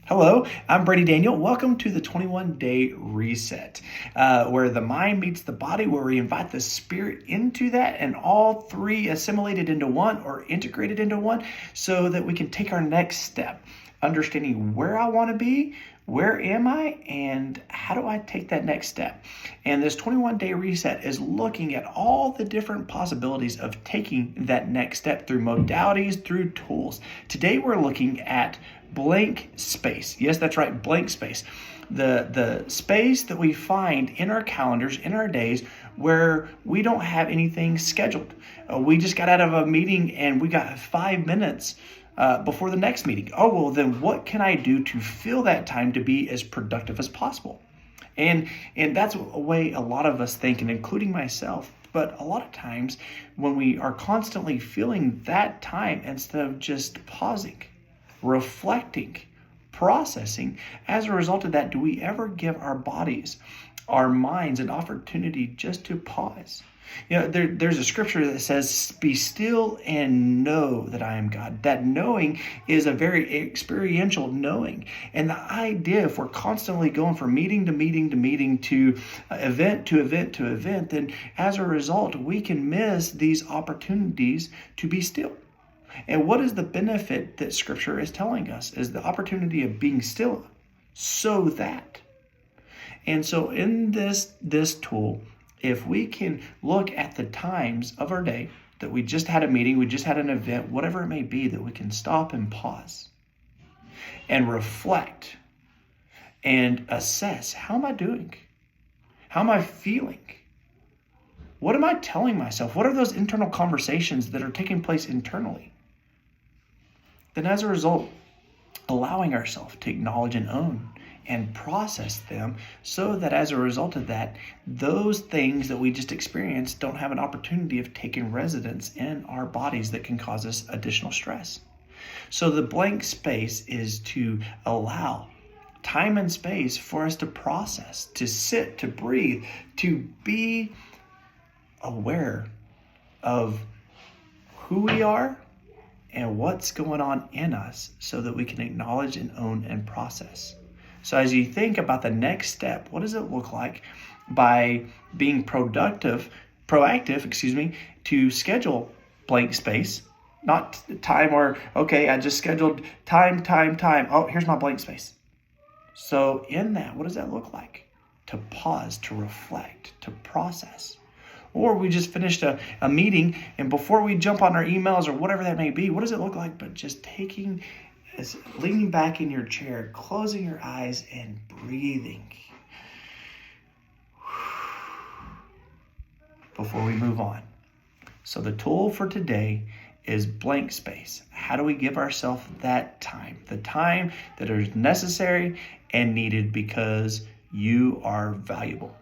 Hello, I'm Brady Daniel. Welcome to the 21-Day Reset, where the mind meets the body, where we invite the spirit into that and all three assimilated into one or integrated into one so that we can take our next step, understanding where I want to be, where am I, and how do I take that next step? And this 21-day reset is looking at all the different possibilities of taking that next step through modalities, through tools. Today we're looking at blank space. Yes, that's right, blank space. The space that we find in our calendars, in our days, where we don't have anything scheduled. We just got out of a meeting and we got 5 minutes before the next meeting. Oh, well, then what can I do to fill that time to be as productive as possible? And that's a way a lot of us think, and including myself. But a lot of times when we are constantly filling that time instead of just pausing, reflecting, processing, as a result of that, do we ever give our bodies, our minds, an opportunity just to pause? You know, there's a scripture that says, "Be still and know that I am God." That knowing is a very experiential knowing. And the idea, if we're constantly going from meeting to meeting to meeting to event to event to event, then as a result, we can miss these opportunities to be still. And what is the benefit that Scripture is telling us? Is the opportunity of being still so that. And so in this tool, if we can look at the times of our day that we just had a meeting, we just had an event, whatever it may be, that we can stop and pause and reflect and assess, how am I doing? How am I feeling? What am I telling myself? What are those internal conversations that are taking place internally? Then as a result, allowing ourselves to acknowledge and own and process them so that as a result of that, those things that we just experienced don't have an opportunity of taking residence in our bodies that can cause us additional stress. So the blank space is to allow time and space for us to process, to sit, to breathe, to be aware of who we are and what's going on in us so that we can acknowledge and own and process. So as you think about the next step, what does it look like by being proactive, to schedule blank space, not time or, okay, I just scheduled time. Oh, here's my blank space. So in that, what does that look like? To pause, to reflect, to process. Or we just finished a meeting, and before we jump on our emails or whatever that may be, what does it look like but just leaning back in your chair, closing your eyes and breathing before we move on. So the tool for today is blank space. How do we give ourselves that time? The time that is necessary and needed because you are valuable.